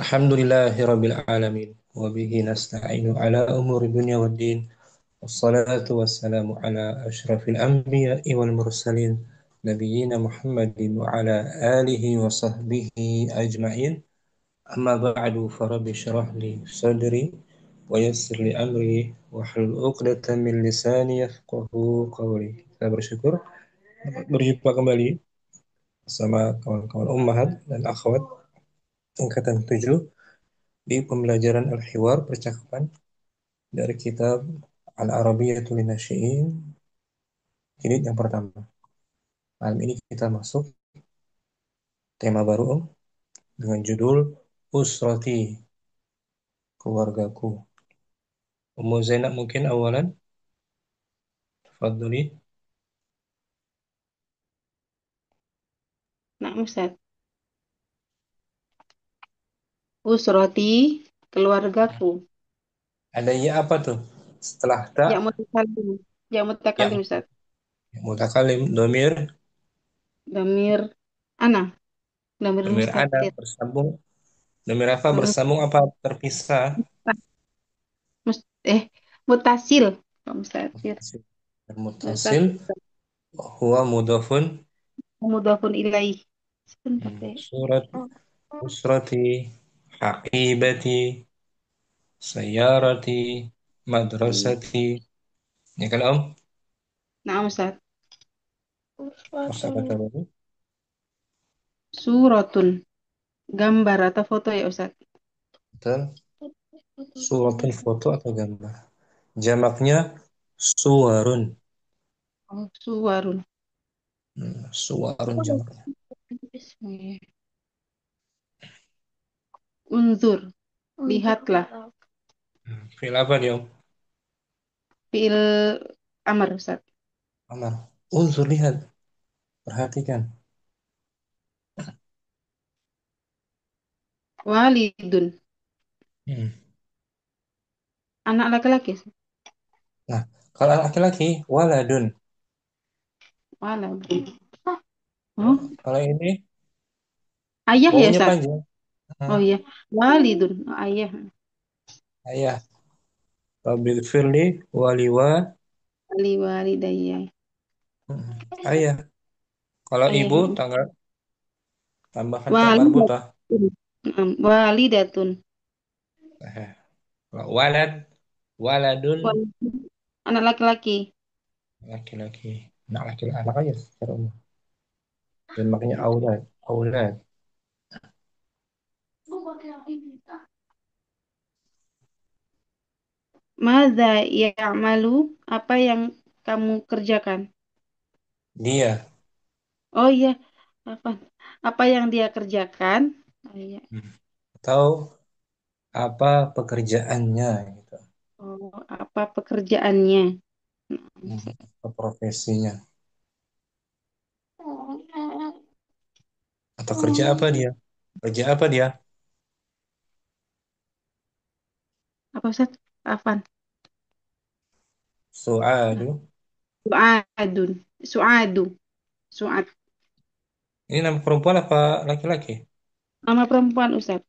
Alhamdulillahirabbil alamin wa bihi nasta'inu ala umuri dunya waddin wassalatu wassalamu ala asyrafil anbiya'i wal mursalin nabiyyina Muhammadin wa ala alihi wa sahbihi ajma'in amma ba'du farabbi syrah li sadri wa yassir li amri wa hlul 'uqdatam min lisani yafqahu qawli. Kita bersyukur dapat berjumpa kembali bersama kawan-kawan ummahat dan akhwat angkatan 7 di pembelajaran Al-Hiwar percakapan dari kitab Al-Arabiyyatul Linasyi'in jilid yang pertama. Malam ini kita masuk tema baru dengan judul Usrati, keluargaku. Ummu Zainab mungkin awalan, tafadhali. Nah, Ustaz. Usroti, keluargaku. Ada ya apa tuh? Setelah tak Ya mutakalim. Ya mutakalim, yang Ustaz. mutakalim domir, Damir ana. Damir domir ada mustatir. bersambung, domir apa Damir bersambung apa terpisah? musta- mus- eh, mutasil. Oh, mustatir. Mutasil, Mustatir. huwa mudhafun, Mudhafun ilaih. Sebentar deh. surat usrati, haqibati, sayyarati, Iya. madrasati. Ya kan Om? Nah, Ustaz. Masa kata baru. Suratun. Gambar atau foto ya, Ustaz. Betul. Suratun foto atau gambar. Jamaknya suwarun. Oh, suwarun. Suwarun jamaknya. Iya. Unzur. Lihatlah. Fil apa dia Om? Fi'il amar, Ustaz. Amar. Unsur lihat. Perhatikan. Walidun. Hmm. Anak laki-laki. Nah, kalau laki-laki, waladun. Waladun. Ya, Oh, kalau ini, ayah ya, wawunya Ustaz? panjang. Oh Nah, iya, walidun, oh, ayah. ayah. Rabbil firli waliwa. Wali walidayya. Ayah. Kalau Ayah. ibu, tanggal tambahkan tak marbutah. Walidatun. Walidatun. Eh, Kalau walad, waladun. Wal- Anak laki-laki. Laki-laki, anak laki-laki, anak aja secara umum. Dan makanya aulad, aulad. Madza ya'malu? Apa yang kamu kerjakan? Dia. Oh iya, apa? Apa yang dia kerjakan? Oh iya. Hmm. Atau apa pekerjaannya gitu. Oh, apa pekerjaannya? Apa profesinya. Atau kerja apa dia? Kerja apa dia? Apa Ustaz? Afan. Su'adu. Su'adun. Su'adu. Su'ad. Ini nama perempuan apa laki-laki? Nama perempuan Ustaz.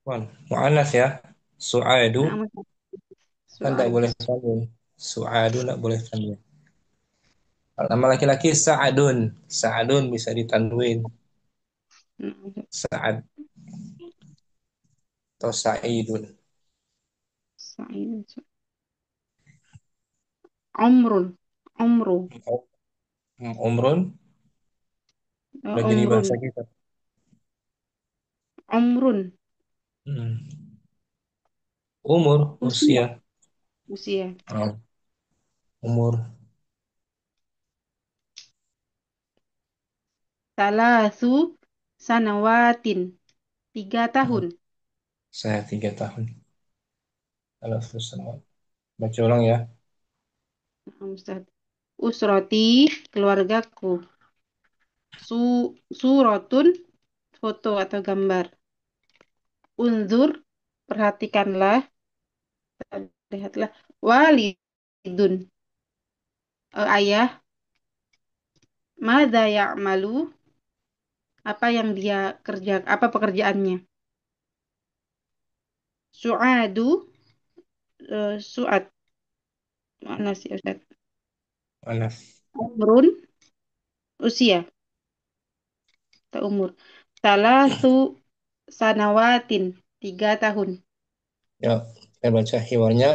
Perempuan. Mu'annas ya. Su'adu Nama kan tidak Su'ad. boleh tanwin. Su'adu tidak boleh tanwin. Kalau nama laki-laki Sa'adun. Sa'adun bisa ditanwin. Sa'ad atau Sa'idun. Sa'id. Umrun. Umru. Umrun udah jadi Umrun. bahasa kita. Umrun. Hmm. Umur, Usia. usia. Usia. Oh, umur. Salasu sanawatin. 3 tahun. Saya 3 tahun. Kalau selesai. Baca ulang ya. Ustaz. Usroti. Keluargaku. Suratun. Foto atau gambar. Unzur. Perhatikanlah. Lihatlah. Walidun. Ayah. Mada ya'malu? Apa yang dia kerja? Apa pekerjaannya? Su'adu, Su'ad. Mana sih Ustaz? Mana? Umrun, usia atau umur. Salasu sanawatin, 3 tahun. Ya, kita baca hiwarnya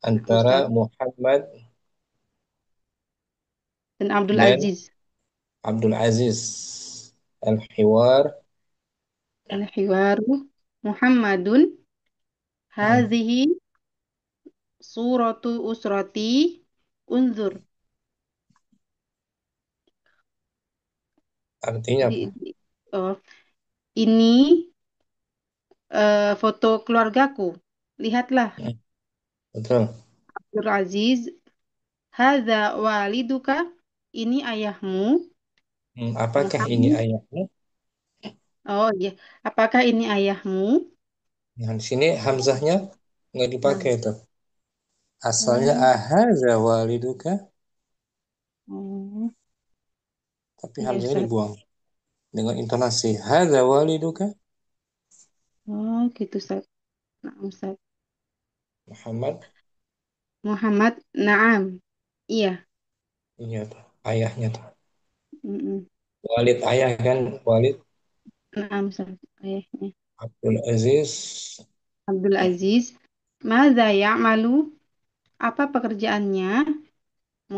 Nah, antara Ustaz. Muhammad Dan Abdul dan Aziz. Abdul Aziz. Al-Hiwar. Al-Hiwaru Muhammadun. Hmm, Hazihi suratu usrati. Unzur. artinya Di, apa? di- oh, ini foto keluargaku. Lihatlah. Hmm, betul. Abdul Aziz. Hadza waliduka. Ini ayahmu. Apakah ini Muhammad. ayatnya? Oh iya. Apakah ini ayahmu? Nah, di sini hamzahnya nggak dipakai Nah. tuh. Asalnya Oh, ahaza waliduka, oh, tapi iya hamzahnya Ustaz. dibuang dengan intonasi hadza waliduka Oh, gitu Ustaz. Nah, Ustaz. Muhammad. Muhammad. Naam. Iya. Iya tuh, ayahnya tuh. Mm-mm. Walid ayah kan, Walid Naam Ustaz. Ayahnya. Abdul Aziz. Abdul Aziz. Madza ya'malu? Apa pekerjaannya?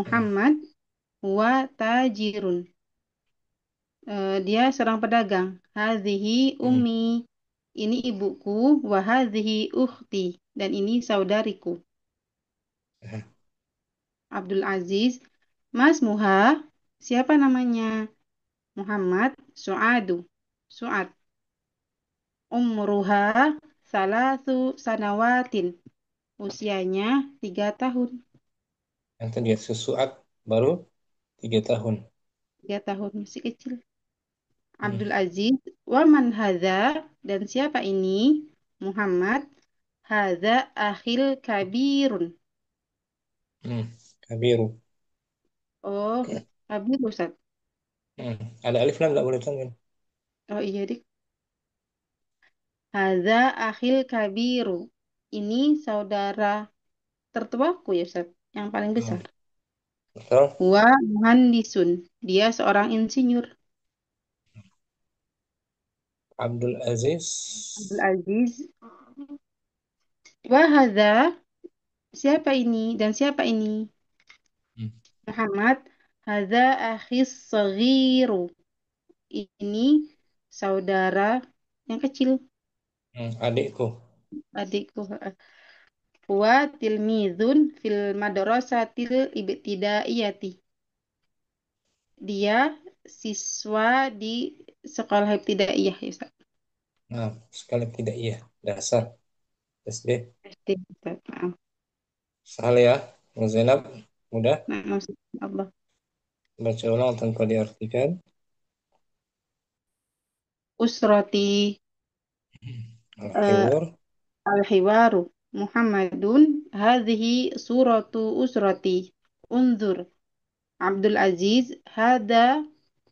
Hmm, Muhammad wa tajirun. Dia seorang pedagang. Hadhihi hmm, ummi. Ini ibuku. Wa hadhihi ukhti. Dan ini saudariku. ya. Abdul Aziz. Mas Muha. Siapa namanya? Muhammad Su'adu. Su'ad. Umruha salasu sanawatin. Usianya 3 tahun. Yang tadi ya, Susuat baru 3 tahun. 3 tahun masih kecil. Hmm, Abdul Aziz. Waman hadza. Dan siapa ini? Muhammad. Hadza akhil kabirun. hmm, Kabiru. Oh, kabir Ustaz. Hmm, ada alif lam nggak boleh tanwin. Oh iya dik. Hadza akhil kabiru. Ini saudara tertuaku ya Ustaz. Yang paling Hmm, besar. betul. Wa muhandisun. Dia seorang insinyur. Abdul Aziz. Abdul Aziz. Wahada. Siapa ini? Dan siapa ini? Hmm, Muhammad. Hadza akhis saghiru. Ini saudara yang kecil. adikku. Adikku. Wa tilmizun fil madrasatil ibtidaiyati. Dia siswa di sekolah ibtidaiyah ya Ustaz. Nah, sekali tidak iya. Dasar. SD. SD, Ustaz. Maaf. Salah ya. Mas Zainab. Mudah. Maaf, Allah. Baca ulang tanpa diartikan. Usroti eh, Al-Hiwar. al-hiwaru Muhammadun hadhihi suratu usrati. Unzur Abdul Aziz hada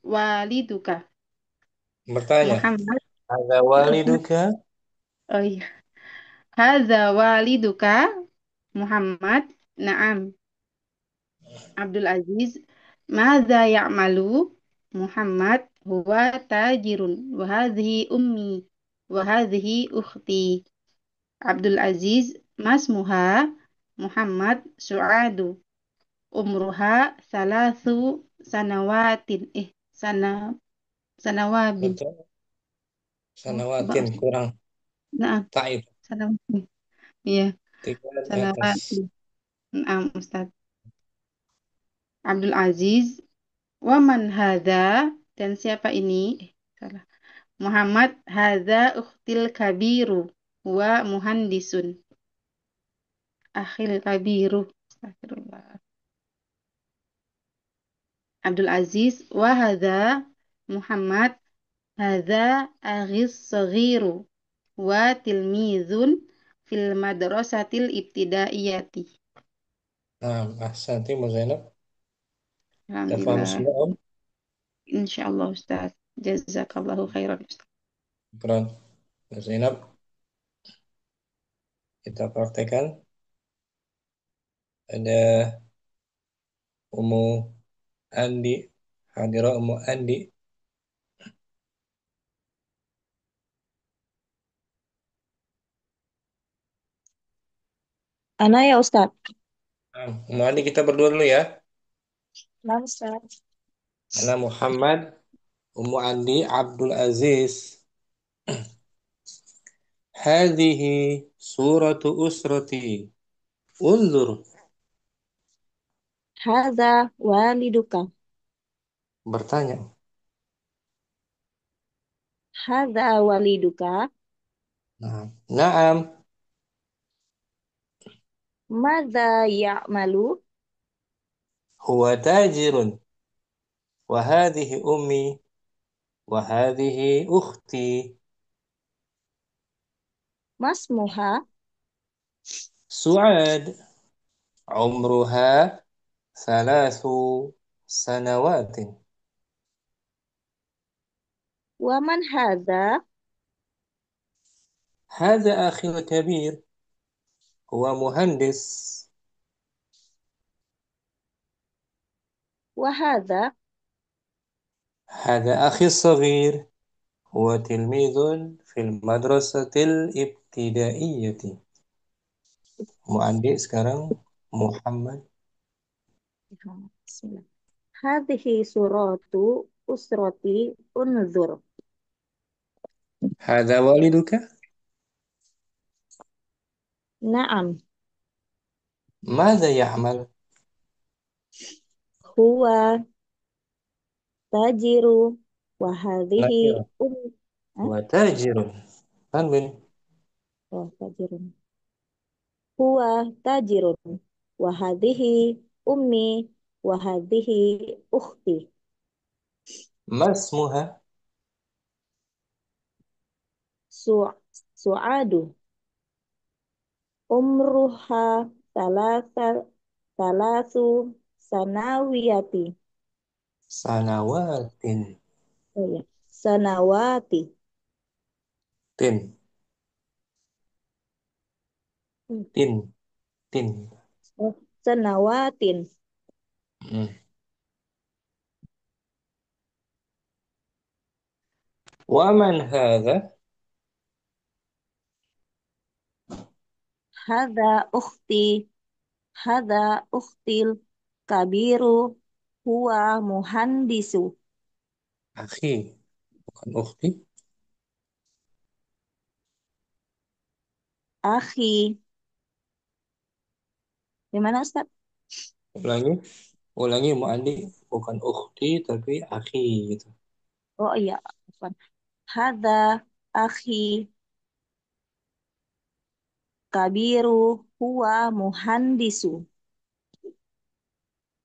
waliduka. Bertanya. Muhammad. Ada waliduka. Oh iya. Hadza waliduka Muhammad. Naam. Abdul Aziz. Madza ya'malu? Muhammad huwa tajirun. Wa hadhihi ummi. Wa hadhihi ukhti. Abdul Aziz. Masmuha Muhammad Su'adu. Umruha salasu sanawatin. Sanawabin. Betul. Oh, coba Sanawatin Ustaz. kurang. Naam. Taib. Sanawatin. Iya, Tiga di atas. sanawatin. Naam, Ustaz. Abdul Aziz. Waman hadza. Dan siapa ini? Salah. Muhammad hadza ukhtil kabiru. Wa muhandisun. Akhil kabiru. Astagfirullah. Abdul Aziz. Wa hadza Muhammad hadza aghis saghiru. Wa tilmizun fil madrasatil ibtidaiyati. Nah, ahsanti Mas Zainab. Kita paham Alhamdulillah. semua Om. Insyaallah Ustaz. Jazakallahu khairan Ustaz. Berat. Mas Zainab. Kita praktekkan. Ada Ummu Andi. Hadirah Ummu Andi. Ana ya Ustadz. Nah, Ummu Andi kita berdua dulu ya. Nah, Ustadz. Ana Muhammad. Ummu Andi Abdul Aziz. Hadhihi suratu usrati. Unzur. Hadza waliduka. Bertanya. Hadza waliduka. Nah, Naam. Madza ya'malu. Huwa tajirun. Wahadhihi ummi. Wahadhihi ukhti. Masmuha. Su'ad. Umruha thalathu sanawatin. Waman hadza. هذا أخي الكبير. هو مهندس. Wahadza. هذا أخي الصغير. هو تلميذ في المدرسة الابتدائية. Mu'andi sekarang Muhammad. Bismillah. Hadhihi suratu usrati unzur. هذا والدك. Naam. ماذا يعمل؟ Huwa tajiru. Wahadhihi نكرة. Hah? هو تاجر. تنوين. Oh, tajirun. Huwa tajirun. Wahadhihi ummi. Wahadhihi ukhti. ما اسمها؟ Su Su'adu. Umruha talata talasu sanawiyati. سنوات. Oh ya, sanawati. تن Hmm. تن تن. Oh, sanawatin. مم. ومن هذا؟ Hadza ukhti. Hadza ukhtil kabiru. Huwa muhandisu. أخي bukan أختي. Akhi. Gimana Ustaz? Ulangi. Ulangi Mu'andi. Bukan ukhti tapi akhi gitu. Oh iya. Afwan. Hadza akhi kabiru. Huwa muhandisu.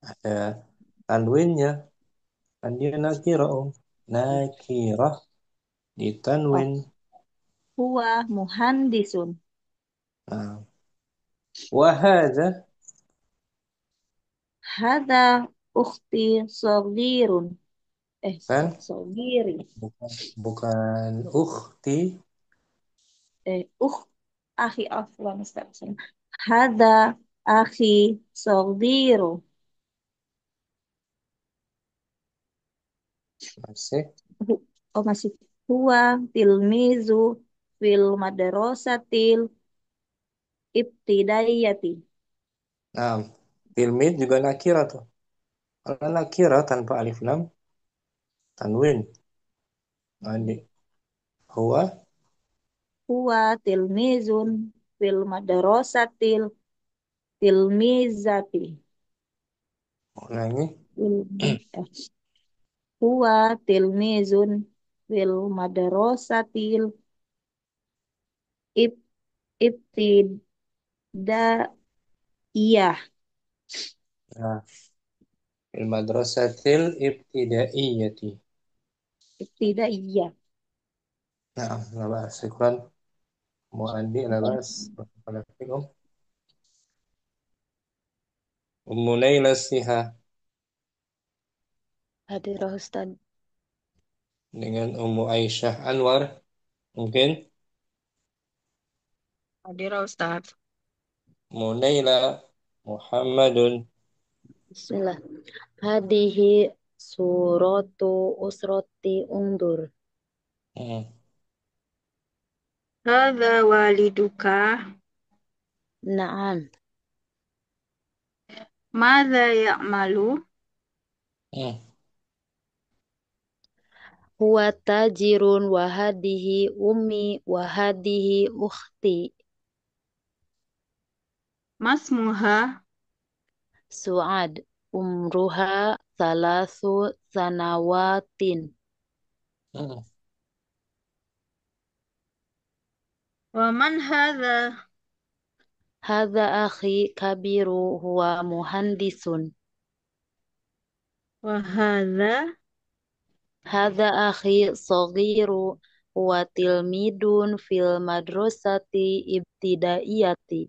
Ada tanwinnya. Kan dia nakirah, Om. Nakirah Oh, ditanwin. huwa muhandisun. Nah, wahada Hadza ukhti sogirun. kan Sogiri. bukan ukhti. Uh, akhi afwan Ustaz. Hadza akhi sogiru. Masih. Oh masih. Huwa tilmizu fil madrasatil ibtidaiyati. Nah, tilmid juga nakirah tuh. Kalau nakirah tanpa alif lam, tanwin. Adik. Huwa. Huwa tilmizun fil madrasatil tilmizati. Ulangi. Eh, Huwa tilmizun fil madrasatil ib ibtidaiyah. Nah, fil madrasatil ibtidaiyati. Ibtidaiyah. Nah, labas. Syukran. Mu'andi labas. Barakallahu. Ummu Naila Siha Hadirah Ustaz. dengan Ummu Aisyah Anwar mungkin. Hadir Ustaz. Munaila, Muhammadun. Bismillah. Hadihi suratu usroti undur. Hmm. Hadza waliduka. Naam. Madza ya'malu? Hmm. Huwa tajirun wa hadihi ummi wa hadihi ukhti. Masmuha? Su'ad. Umruha salasu sanawatin. Hmm. Wa man hadza? Hadza akhi kabiru huwa muhandisun. Wa hadza? Hadza akhi saghiru huwa tilmidun fil madrasati ibtidaiyati.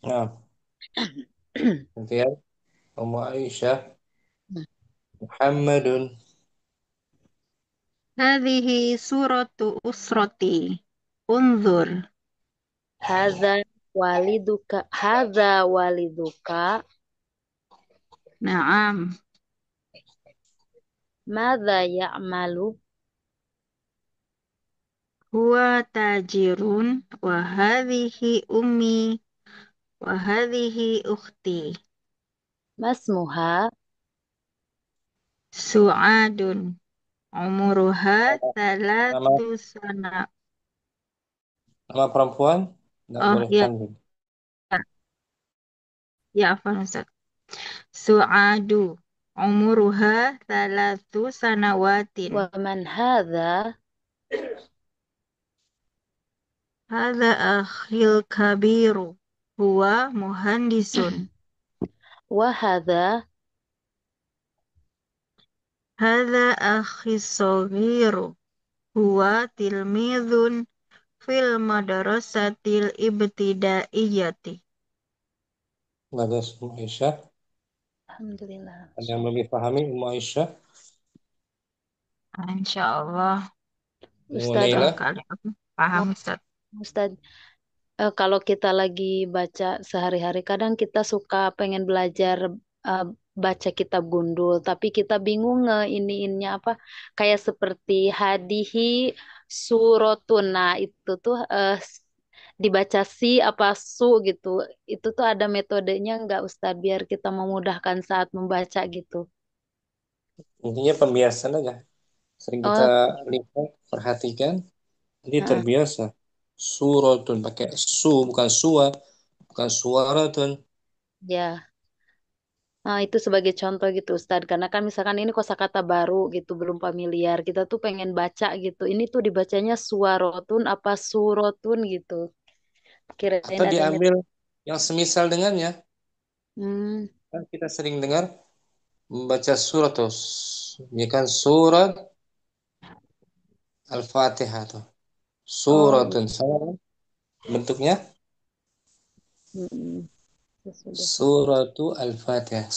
Nah, kemudian Ummu Aisyah, Muhammadun. Hadhihi suratu usrati. Unzur. Hadza waliduka. Naam. Madza ya'malu? Huwa tajirun wa hadhihi ummi wa hadhihi ukhti. Masmuha? Su'adun. Umuruha Nama, talatu sana. nama perempuan nggak Oh boleh ya, tanwin. ya afwan Ustaz. Su'adu. Umuruha talatu sanawatin. Wa man hadza? Hadza akhil kabiru. Huwa muhandisun. Wa hadza? Hadza akhis saghiru. Huwa tilmidhun fil madrasatil ibtidaiyati. Bagus, Ummu Aisyah. Alhamdulillah. Ada yang belum dipahami Ummu Aisyah? Insya Allah Ustadz, Munaila. kali aku paham Ustaz. Ustadz, kalau kita lagi baca sehari-hari, kadang kita suka pengen belajar eh, baca kitab gundul, tapi kita bingung iniinnya apa, kayak seperti hadihi surotun. Nah, itu tuh dibaca si apa su gitu. Itu tuh ada metodenya nggak Ustadz biar kita memudahkan saat membaca gitu. Intinya pembiasaan aja. Sering kita Oh, lihat, perhatikan, jadi heeh, terbiasa. Suratun pakai su, bukan suwa, bukan suaratun. ya. Nah, itu sebagai contoh gitu Ustadz. Karena kan misalkan ini kosakata baru gitu, belum familiar. Kita tuh pengen baca gitu. Ini tuh dibacanya suarotun apa surotun gitu. Kirain Atau ada diambil yang semisal dengannya. Hmm, Kan kita sering dengar membaca surat tuh. Ya kan surat Al-Fatihah tuh. oh, Suratun sama kan bentuknya mm, ya sudah. suratu Al-Fatihah.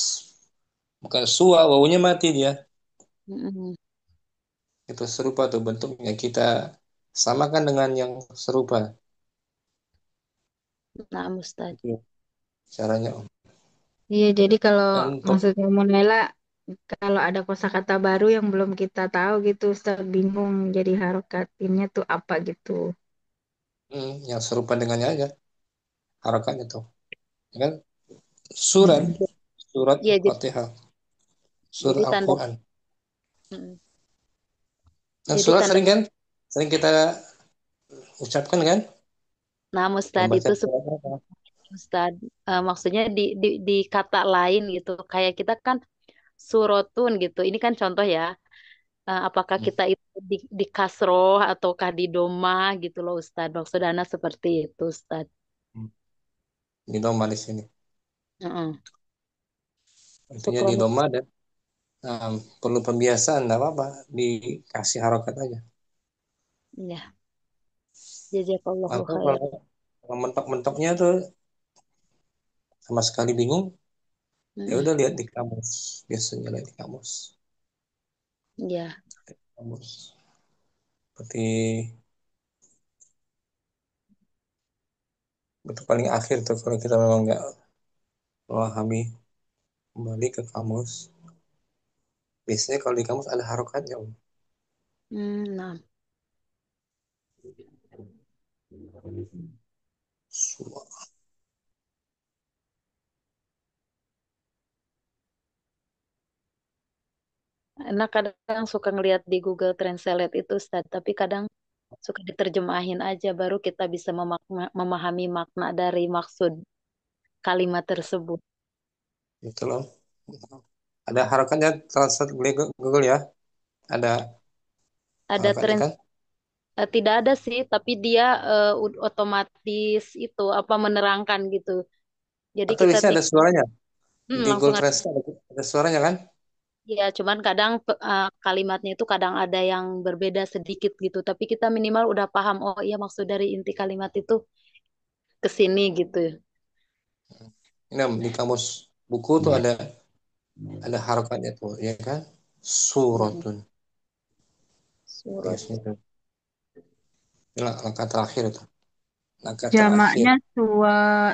Bukan suwa, wawunya mati dia. Mm-mm. Itu serupa tuh bentuknya. Kita samakan dengan yang serupa. Nah, Ustadz. Itu caranya Om. Iya, jadi kalau Dan untuk maksudnya Munela, kalau ada kosakata baru yang belum kita tahu gitu, Ustaz bingung. Jadi harokatinnya tuh apa gitu. yang serupa dengannya aja harakatnya tuh. Ya kan? Surat, Mm-mm. surat Iya, Al-Fatihah, jadi surat tanda. Al-Quran. Mm. Dan Jadi surat tanda. sering kan? Sering kita ucapkan kan? Nah, Ustadz Membaca itu surat apa? Ustadz, maksudnya di kata lain gitu. Kayak kita kan surotun gitu. Ini kan contoh ya. Apakah Hmm. kita itu di kasroh ataukah di doma gitu loh Ustadz. Maksudnya seperti itu Ustadz. Di doma di sini. Heeh. Intinya di Syukur. doma dan perlu pembiasaan, nggak apa-apa. Dikasih harokat aja. Ya, jazakallahu Atau khair. kalau mentok-mentoknya tuh sama sekali bingung, ya Mm, udah lihat di kamus. Biasanya lihat di kamus. ya, Kamus. Seperti Itu paling akhir tuh kalau kita memang nggak memahami, kembali ke kamus. Biasanya kalau di kamus ada harokatnya, Om. Nah, Su- enak kadang suka ngeliat di Google Translate itu, Ustaz, tapi kadang suka diterjemahin aja, baru kita bisa memahami makna dari maksud kalimat tersebut. Gitu loh. Ada harokatnya, translate Google ya. Ada Ada harokatnya kan? tidak ada sih, tapi dia otomatis itu apa menerangkan gitu. Jadi Atau kita biasanya ada suaranya. Di langsung Google ada. Translate ada suaranya kan? Ya, cuman kadang kalimatnya itu kadang ada yang berbeda sedikit gitu. Tapi kita minimal udah paham, oh iya maksud dari inti kalimat itu ke sini gitu. Ini di kamus buku tuh ada harokatnya tuh, ya kan? Mm-mm. Suratun. Surat. Biasanya tuh. Ini langkah terakhir itu. Langkah terakhir. Jamaknya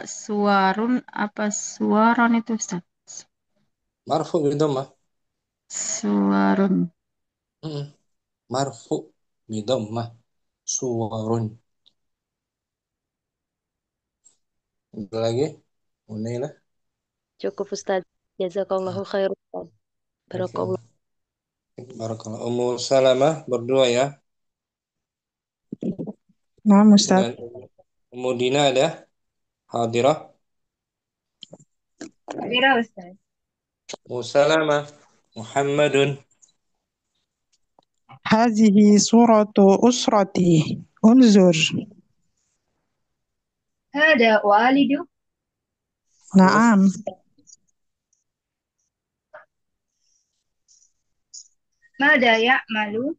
suarun apa suaron itu Ustaz? Marfu bidomah. Suarun. Mm-mm. Marfu bidomah. Suwarun. Ada lagi? Unailah. Cukup Ustaz. Jazakallahu khair Ustaz. Oke. Barakallah. Barakallah. Ummu Salamah berdua ya. Nah, Ustaz. Dan Ummu Dina ada hadirah. Kira Ustaz. Ummu Salamah. Muhammadun. Hazihi suratu usrati. Unzur. Hada walidu. Terus. Naam. Mada ya'malu.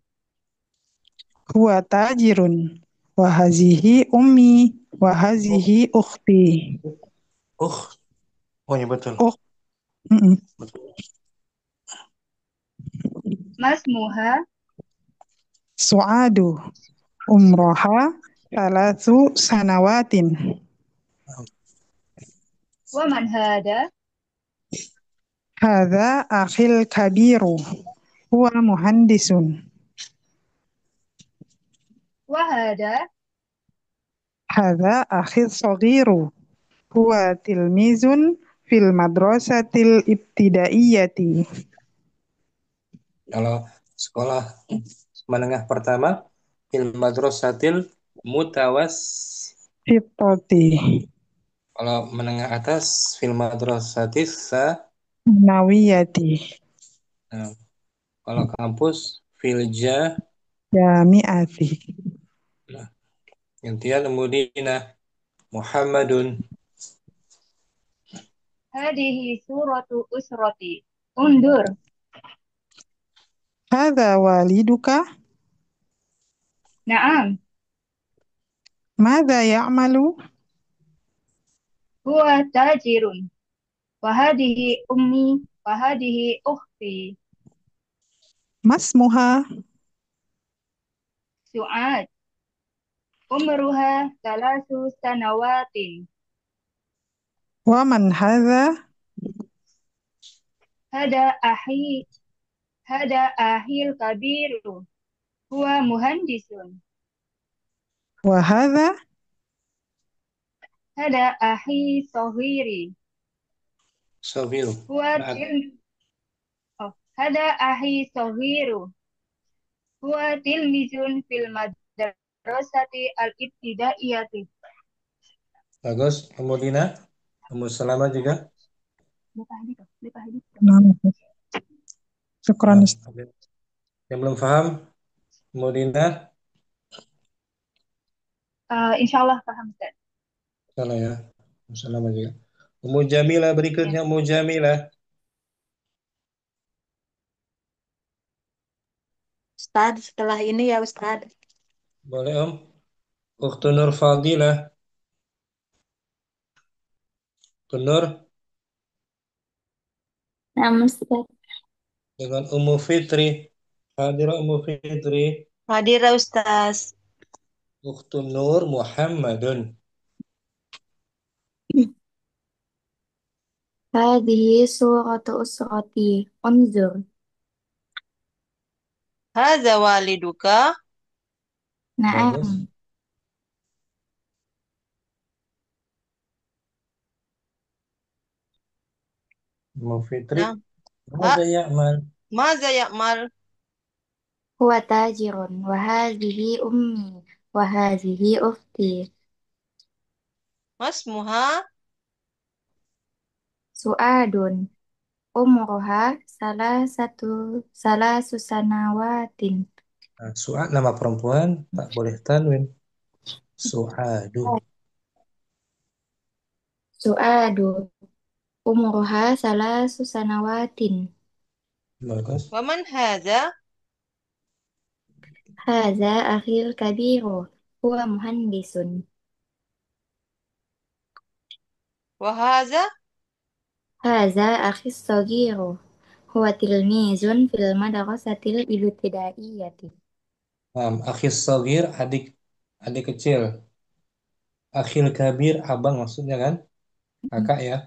Huwa tajirun. Wa hazihi ummi. Wa Oh, hazihi ukhti. oh, oh ya betul. Oh, mm-mm. Betul. Masmuha. Su'adu. Umroha. Thalathu sanawatin. Wa man hada. Hadha akhil kabiru. Huwa muhandisun. Wa hada. Hadha akhil saghiru. Huwa tilmizun fil madrasatil ibtidaiyati. Kalau sekolah menengah pertama, fil madrasatil mutawas. Fitoti. Kalau menengah atas, fil madrasatis Nawiyati. nah, kalau kampus, filja. Jami'ati. Nah, gantian Mudina Muhammadun. Hadihi suratu usrati. Undur. Hadha waliduka. Naam. Madha ya'malu. Huwa tajirun. Wahadihi ummi. Wahadihi ukhti. Masmuha. Su'ad. Umruha talasu sanawatin. Waman hadha. Hada ahi. Hada ahil kabiru. Huwa muhandisun. Wahadha. Hada ahi sohiri. Sobil. Huwa Nah, oh, hada ahi sohiru. Huwa tilmizun fil madrasati al-ibtidaiyati. bagus. Mudina. Ummu Salamah juga. Nah, syukran. Nah, yang belum paham, Mudina. Insya Allah paham Ustaz. Salah ya. Ummu Salamah juga. Ummu Jamilah Ya. berikutnya, Ummu Jamilah. Ustadz, setelah ini ya Ustadz. Boleh Om. Ukhtu Nur Fadilah. Ukhtu Nur Nah, Ustadz. dengan Ummu Fitri. Hadirah Ummu Fitri. Hadir Ustadz. Ukhtu Nur Muhammadun. هذه سورة أسرتي انظر. هذا والدك. Bagus. نعم. Mufitri. Nah, Mada ya'mal. ماذا يعمل؟ هو تاجر وهذه أمي وهذه أختي. ما اسمها؟ سؤاد عمرها ثلاث سنوات. Nah, Su'ad nama perempuan tak boleh tanwin. Su'adu. سؤاد عمرها ثلاث سنوات. Bagus. ومن هذا؟ هذا أخي الكبير هو مهندس. وهذا؟ هذا أخي الصغير هو تلميذ في المدرسة الابتدائية. Akhil sagir adik adik kecil. Akhil kabir abang maksudnya kan? Kakak ya.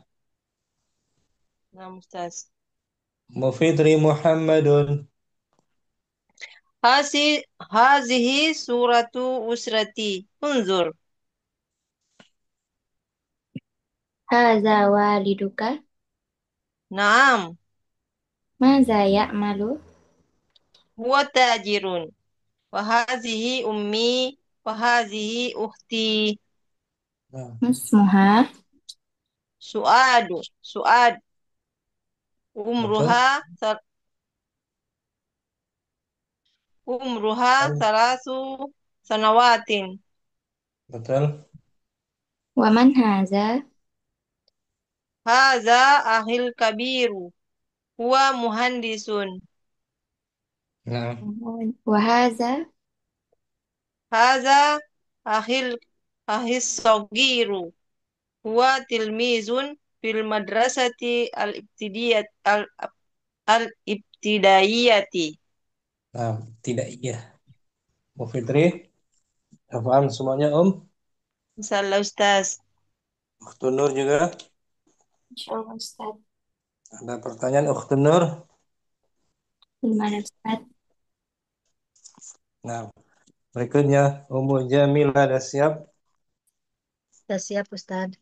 نعم أستاذ. Mufidri Muhammadun. هذه سورة أسرتي انظر. هذا والدك. نعم. ماذا يعمل؟ هو تاجر. وهذه أمي وهذه أختي. Nah, ما اسمها؟ سؤاد betul. عمرها Betul. 3 سنوات. Betul. ومن هذا؟ هذا أخي الكبير هو مهندس. Nah, وهذا؟ هذا أخي الصغير هو تلميذ في المدرسة الابتدائية. nah, tidak iya. Mufidri, udah paham semuanya Om? Insyaallah Ustaz. Ukhtu Nur juga. Insyaallah Ustaz. Ada pertanyaan Ukhtu Nur? Gimana Ustaz? Nah, berikutnya Ummu Jamila ada siap Sudah siap, Ustaz.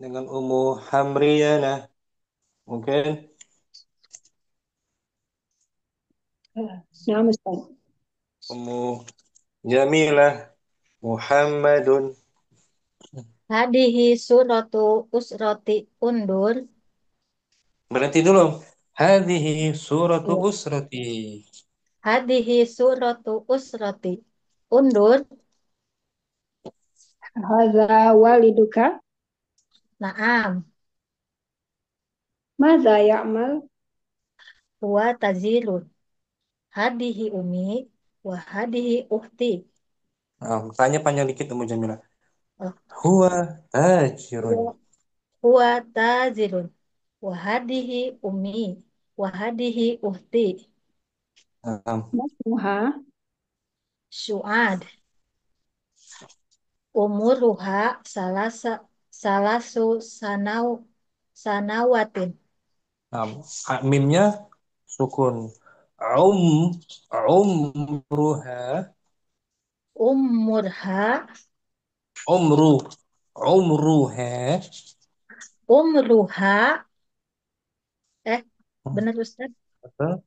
dengan Ummu Hamriyana. Mungkin نعم أستاذ. Ummu Jamilah Muhammadun. Hadihi suratu usroti undur. Berhenti dulu. Hadhihi suratu Iya. usrati. Hadihi suratu usroti undur. هذا والدك. Naam. ماذا يعمل؟ Huwa tazilun. Hadihi umi. Wa hadihi uhti. Nah, tanya panjang dikit Ummu Jamilah. Oh, Huwa tajirun. huwa tazilun. Wa hadihi umi. Wa hadihi uhti. Nah, ما اسمها؟ Su'ad. Umuruha salasu sanawatin. mimnya sukun. Um umruha Umurha. umru umruha. Umruha. Benar Ustaz? Betul?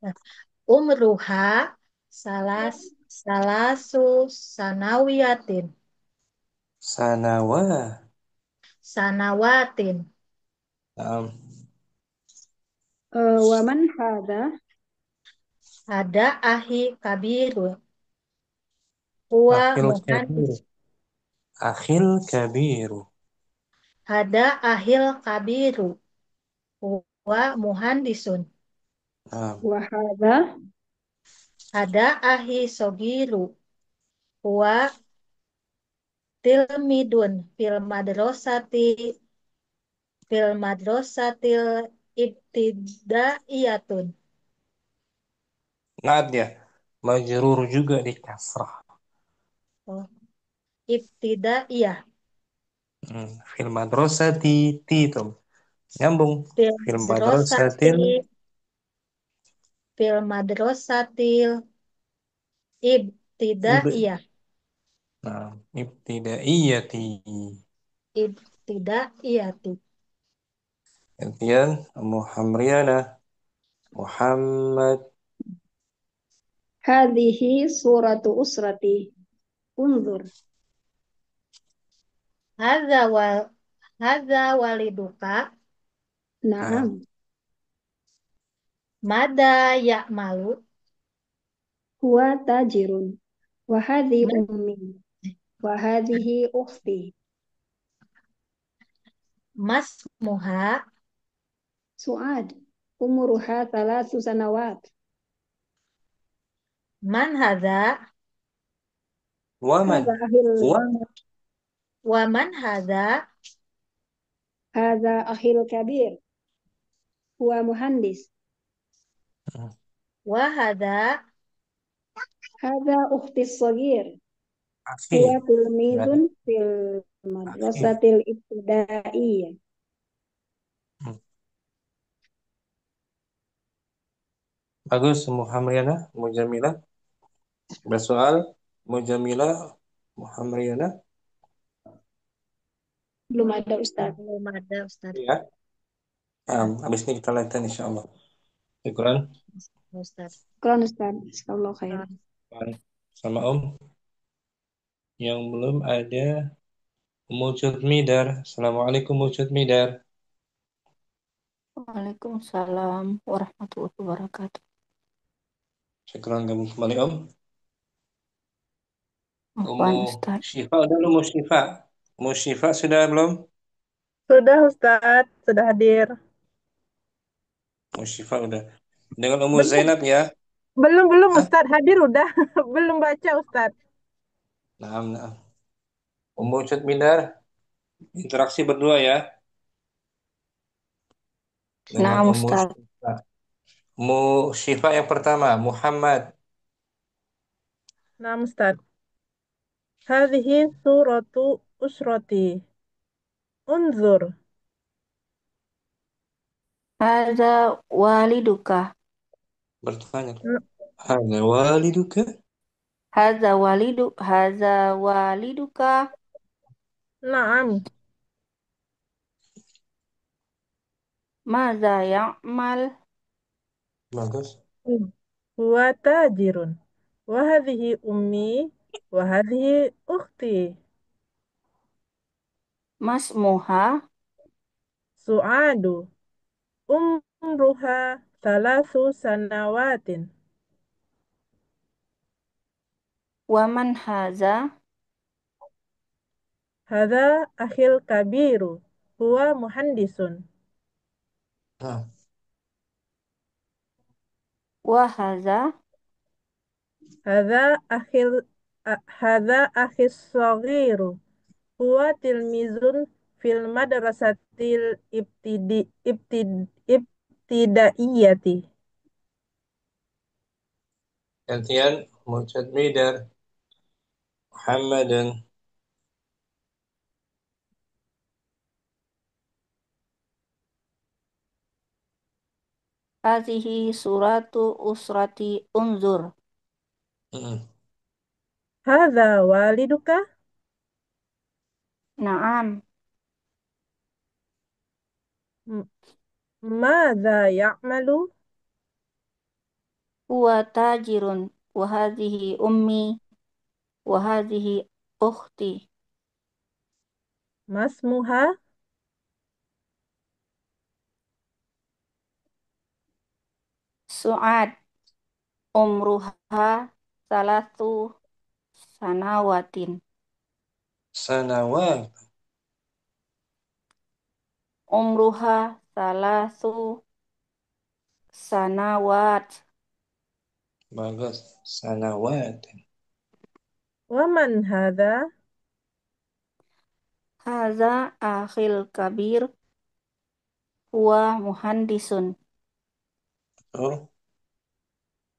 Nah, umruha salasu sanawiyatin. Sanawa. Sanawatin. Nah, ومن هذا؟ Ada ahi kabiru. Huwa akhil muhandis. kabiru. Akhil kabiru. Ada ahil kabiru. Huwa muhandisun. Nah, وهذا؟ Ada ahi sogiru. Huwa tilmidun fil madrasatil ibtidaiyatun. nggak dia. Majrur juga di kasrah. Oh, ibtidaiyah. Fil madrasati ti itu. Nyambung. Fil Fil madrasatil madrasati, fil madrasatil ib. ibtidaiyah, Nah, ibtidaiyati. ibtidaiyati. Kemudian Muhammadiyana, Muhammad. Hadhihi suratu usrati. Unzur. Hadza wal hadza waliduka, Nah, Naam. mada ya'malu, Huwa tajirun. Wa hadhi mas, ummi. Wa hadhihi ukhti. masmuha, Su'ad. Umuruha thalathu sanawat. man hadza, waman. Hadha ahil. Waman. wa man hadza, Hadha akhil kabir. Huwa muhandis. wa hadza, Hadha ukhti sagir. Akhi. Huwa Nggak ada. tilmizun fil Akhi. madrasatil ibtidaiyah. Hmm. Bagus, Muhammadiyana, Mujamilah. Bersoal, Mujamilah, Muhammadiyana. Belum ada Ustaz. belum ada Ustaz. Ya. Habis ini kita latihan insya Allah. Syukuran. Ustaz. Quran Ustaz. Jazakallahu khair. Sama Om. Yang belum ada Mujud Midar. Assalamualaikum Mujud Midar. Waalaikumsalam warahmatullahi wabarakatuh. Syukuran kamu kembali Om. Afwan Umu Ustaz. Syifa udah belum Umu Syifa? Umu Syifa sudah belum? Sudah Ustaz, sudah hadir. Umu Syifa udah. Dengan Umu Belum, Zainab ya. belum Hah? Ustaz, hadir udah. Belum baca Ustaz. Nah. Umu Mujud Midar. Interaksi berdua ya. Dengan Naam Umu Ustaz. Syifa. Umu Syifa yang pertama. Muhammad. Nah Ustaz. Hadhihi suratu usrati. Unzur. Hadza waliduka. Bertanya. N- Hada waliduka. Hadza waliduka. Naam. Madza ya'mal. Bagus. Huwa tajirun. Wa hadhihi ummi. Wa hadhihi ukhti. Masmuha. Su'adu. Umruha thalathu sanawatin. Wa man hadza. Hadha akhil kabiru. Huwa muhandisun. Nah, Wa hadza. Hadha akhil hadha akhis saghiru. Huwa tilmizun fil madrasatil ibtidaiyati. gantian Mujud Midar. Muhammadun. Hadhihi suratu usrati unzur. Mm. Hadha waliduka? Naam. M- Madza ya'malu? Huwa tajirun. Wa hadhihi ummi. Wa hadhihi ukhti. Masmuha? Su'ad. Umruha salatu sanawatin. Sanawat. Umruha salatu sanawat. Bagus. Sanawat. Waman hadha? Haza akhil kabir. Huwa muhandisun. Betul.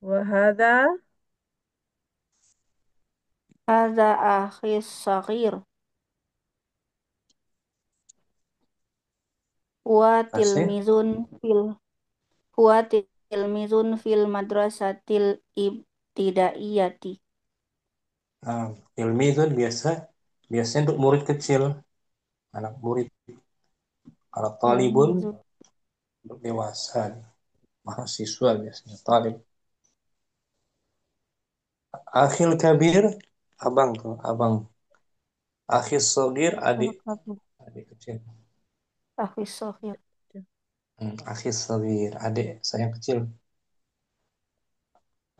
Wa hadha? Haza akhis saghir. Huwa Kasih. tilmizun fil Huwa tilmizun fil madrasatil ibtidaiyati. Nah, ilmi itu biasanya untuk murid kecil, anak murid. Kalau talibun Tilmizun. untuk dewasa, mahasiswa biasanya talib. Akhil kabir, abang tuh, abang. Akhil sogir, adik, adik kecil. Hafiz Sohir. Akhil sogir, adik saya kecil.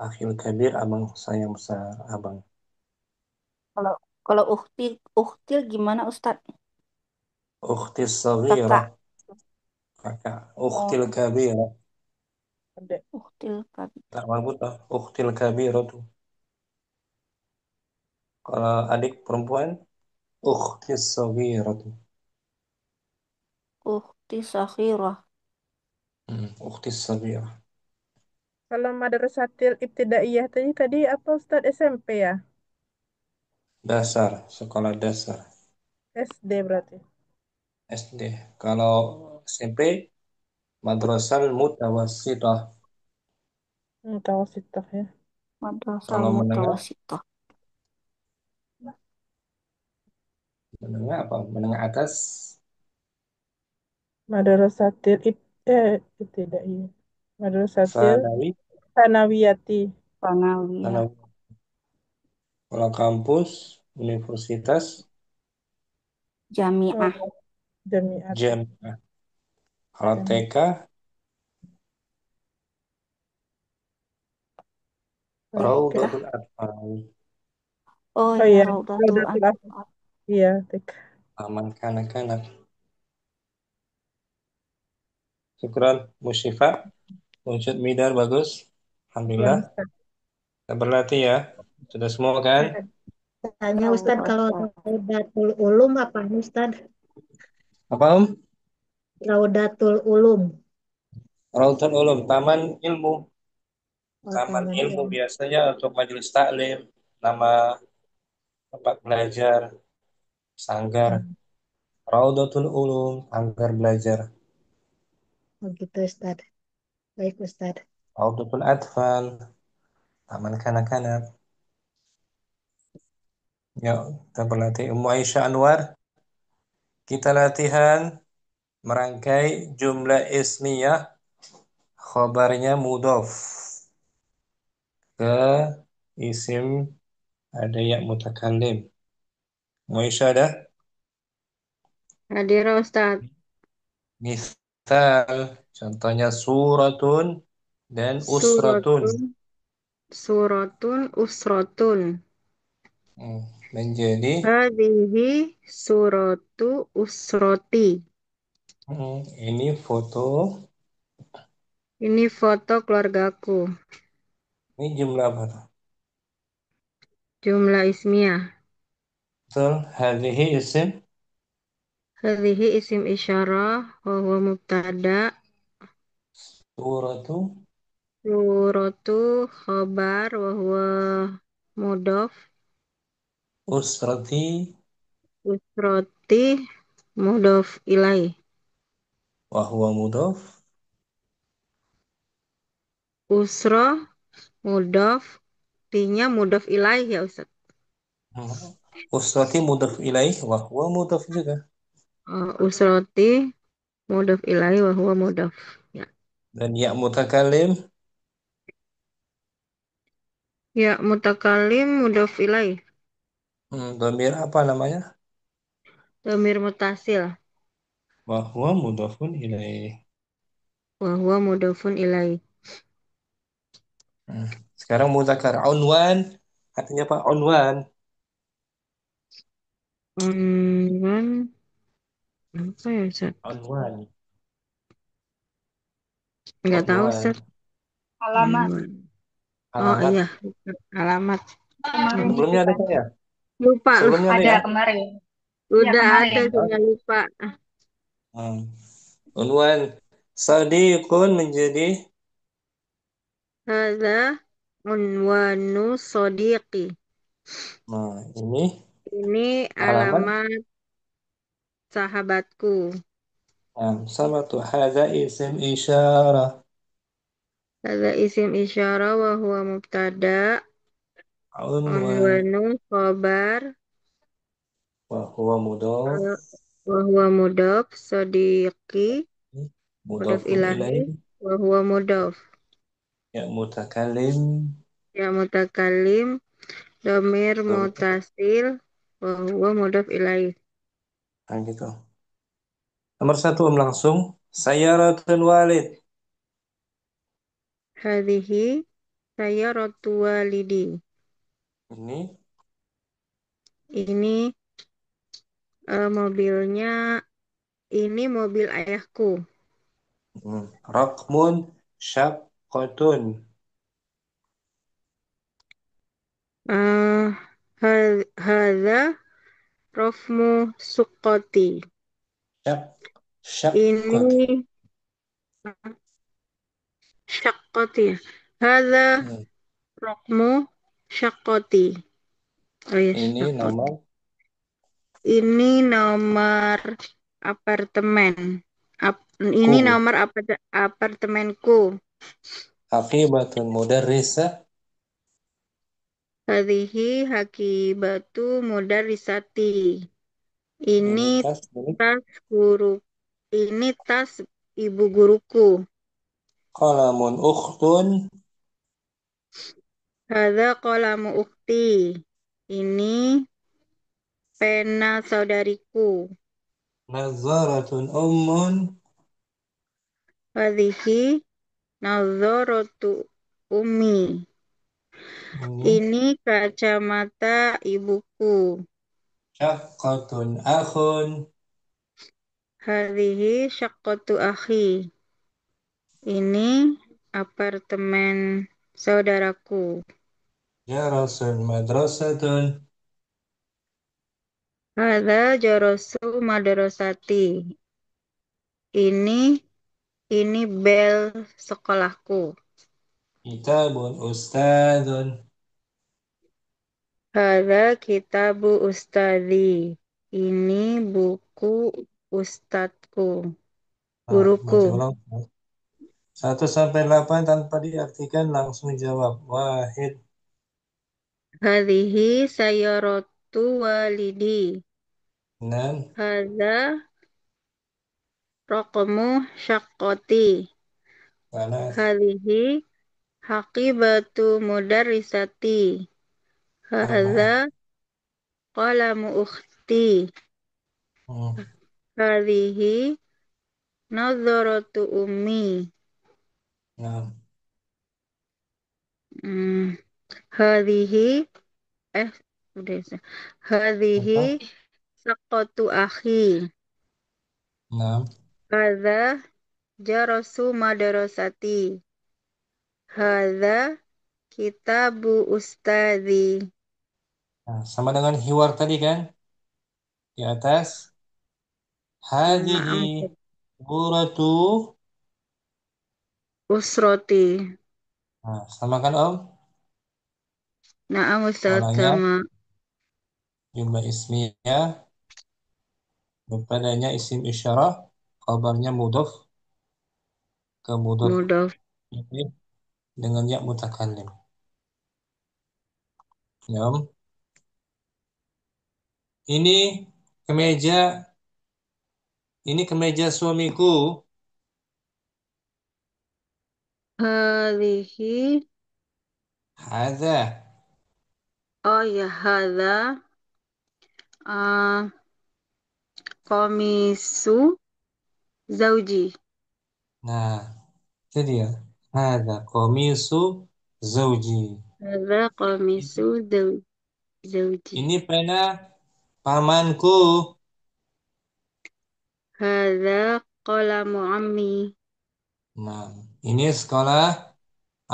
Akhil kabir, abang saya besar, abang. Kalau kalau uktil gimana Ustadz? Ukhtis sogirah, Kakak. kakak. Oh, Ukhtil kabirah. Adik. uktil kabir. Tak marbut lah. Ukhtil kabirah tuh. Kalau adik perempuan, ukhtis sogirah tuh. Ukti sakhirah. Ukhtis sogirah. Kalau madrasatil ibtidaiyah tadi apa Ustadz SMP ya? Dasar, sekolah dasar. SD berarti. SD. Kalau SMP, Madrasal Mutawassithah. Mutawasithah ya. Madrasah Kalau mutawasithah. menengah apa? Menengah atas, Madrasatil ibtidaiyah. Madrasatil Sanawi, Sanawiyati. Sanawiyah. Sanawi. Kalau kampus, universitas, Jami'ah. Jamiat. Jamiah. Kalau Jamiat. TK, TK. Raudatul Atfal. Oh Oh ya, iya, Raudatul Raudatul Atfal. Atfal. Iya, TK. Taman kanak-kanak. Syukran, Musyifa. Wujud Midar bagus. Yang Alhamdulillah. Ustaz. Kita berlatih ya. Sudah semua kan? Ustaz. Tanya Tahu Ustaz kalau Ustaz. Raudatul Ulum apa Ustaz? Apa Om? Raudatul Ulum. Raudatul Ulum, Taman Ilmu. Oh, Taman Taman Ilmu Ilmu. biasanya untuk majelis taklim, nama tempat belajar, sanggar. Hmm. Raudatul Ulum, sanggar belajar. Oh gitu Ustaz. Baik Ustaz. Raudatul Atfal, taman kanak-kanak. Yuk, kita berlatih. Ummu Aisyah Anwar, kita latihan merangkai jumlah ismiyah, khobarnya mudhof ke isim ada yang mutakallim. Ummu Aisyah ada? Hadir Ustaz. Misal, contohnya suratun dan usratun. Suratun, suratun, usratun. Menjadi Hadhihi suratu usroti. ini foto, Ini foto keluargaku. ini jumlah apa? Jumlah ismiyah. Betul, hadhihi isim Hadhihi isim isyarah wa huwa mubtada. suratu Suratu khabar wa huwa mudhaf. usrati Usroti mudhaf ilaih. wa huwa mudhaf. Usra mudhaf. Tinya mudhaf ilaih ya Ustaz. Usrati mudhaf ilaih wa huwa mudhaf juga. Usroti mudhaf ilaih wa huwa mudhaf. Ya. Dan ya mutakallim Ya mutakalim mudhaf ilaih. dhamir apa namanya? Dhamir mutasil. Wa huwa mudhafun ilaih. Wa huwa mudhafun ilaih. Sekarang mudzakkar unwan artinya apa? Unwan. Unwan apa ya Ustaz? Unwan. Nggak tahu Unwan. Ustaz. Alamat. Unwan. Oh Alamat. iya, alamat. Kemarin Sebelumnya itu ada kan. saya. Lupa lu. Sebelumnya ada Ada ya. kemarin. Iya Udah ada kemarin. cuma lupa. Hmm. Unwan sadiqun menjadi Hadza unwanu sodiqi. nah ini Ini alamat alamat sahabatku. sama tuh. Hadza isim isyarah. Hadza isim isyarah wa huwa mubtada. Unwan. Unwanu khobar. Wa huwa mudhaf. Wa huwa mudhaf. Sodiqi. Mudhaf Mudhafun ilahi. ilaih. Wa huwa mudhaf. Ya mutakallim. Ya mutakallim. Domir mutasil. Wa huwa mudhaf ilaih. Nah, gitu. Nomor 1 langsung. Sayyaratul walid. Hadhihi sayyaratu walidi. Ini Ini mobilnya. Ini mobil ayahku. Rakmun syaqqatun. Eh, Hadza rofmu suqoti. Syak syaqqat. Ini syaqqati. Hadza Hmm. rokmu syaqqati. Oh ya, Ini syaqqati. nomor Ini nomor apartemen. Ini ku. nomor apartemenku. Haqibatun mudarrisah. Hadhihi hakibatu mudarrisati. Ini Ini tas milik tas guru. Ini tas ibu guruku. qalamun ukhtun. Hadza qalamu ukhti. Ini pena saudariku. Nazaratun ummun. Hadhihi nazaratu ummi. Ini Ini kacamata ibuku. syaqqatun akhun. Hadhihi syaqqatu akhi. Ini apartemen saudaraku. Jarasun madrasatun. Hadza jarasu madrasati. Ini ini bel sekolahku. Kitabun ustadun. Hadza kitabu ustadi. Ini buku ustadku, Nah, guruku. baca ulang. 1 sampai 8 tanpa diartikan langsung jawab. Wahid. Hadhihi sayyaratu walidi. 6. Hadza raqmu syaqqati. Salah. Hadhihi haqibatu mudarrisati. 4. Hadza qalamu ukhti. Hmm. Hadhihi nadharatu ummi. Nah, Hmm. Hadhihi udah ya. Hadhihi apa? saqatu akhi. 6. Hadza jarasu madrasati. Hadza kitabu ustadi. Nah, sama dengan hiwar tadi kan? Di atas. Naam Hadihi buratu. usroti. Nah, sama kan Om? Naam Ustaz Polanya sama jumlah ismiyah. Mubtadanya isim isyarah. Kabarnya mudhaf ke mudhaf mudhaf. ilaih dengan ya mutakallim. Ya, Om. Ini kemeja. Ini kemeja suamiku. Hadhihi Hadza. oh ya hadza uh, komisu zauji. Nah, itu dia. Hadza qamisu zauji. Hadza komisu zauji. Ini pena pamanku. Hadza qalamu ammi. Nah, ini sekolah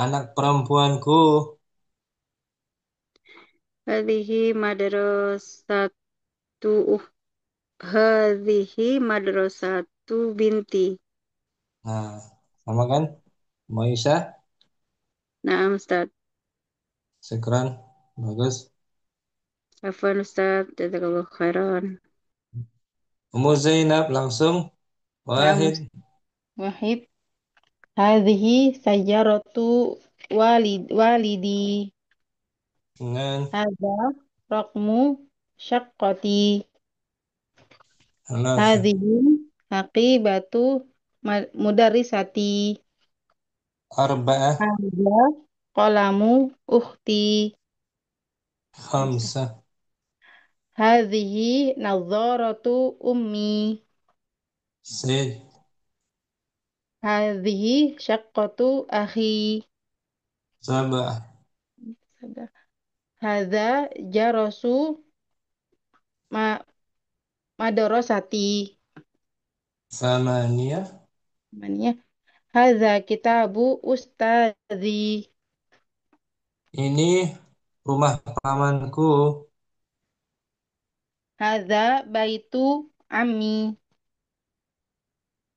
anak perempuanku. Hadhihi madrasatu hadhihi madrasatu binti. Nah, sama kan? Maisha, Naam Ustaz. syukran. Bagus. Afwan Ustaz, jazakallahu khairan. Ummu Zainab langsung Ya, واحد. Wahid. Hadhihi sayaratu walidi. اثنان. Hadza raqmu syaqqati. ثلاثة. Hadhihi haqibatu mudarrisati. أربعة. Hadza qalamu ukhti. خمسة. Hadhihi nadharatu ummi. ست. Hadhihi syaqqatu akhi. سبعة. Hadza jarasu ma madrasati. ثمانية. Namanya hadza kitabu ustadzi. Ini rumah pamanku. Hadza baitu ammi.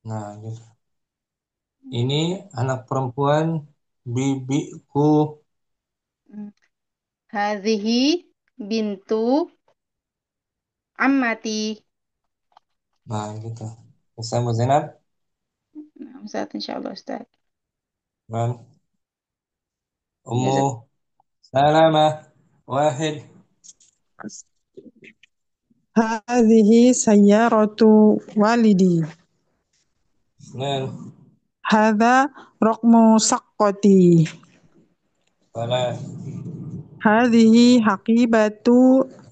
Nah, gitu. Ini anak perempuan bibiku. Hadhihi bintu ammati. Nah, gitu. Bisa, Bu Zainab? Nah, Ustaz, insyaallah Ustaz. Nah, Ya, Ustaz. Ummu Salamah. واحد. هذه سيارة والدي. اثنان. هذا رقم سقتي. ثلاث. هذه حقيبة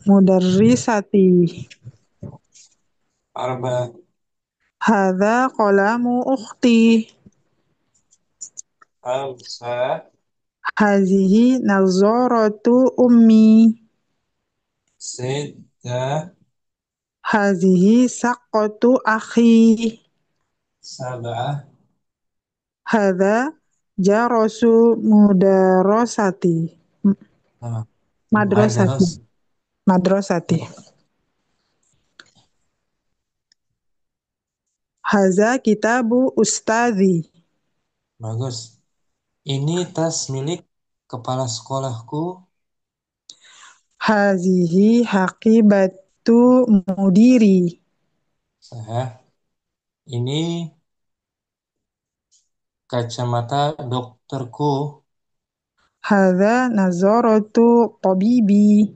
مدرستي. أربعة. هذا قلم أختي. خمسة. هذه نظارة أمي. ستة. هذه ساقة أخي. سبعة. هذا جرس مدرستي. Nah, مدرستي. Madaros. مدرستي. هذا كتاب أستاذي. Bagus. Ini tas milik kepala sekolahku. هذه حقيبة مديري. Sah. Ini kacamata dokterku. هذا نظارة طبيبي.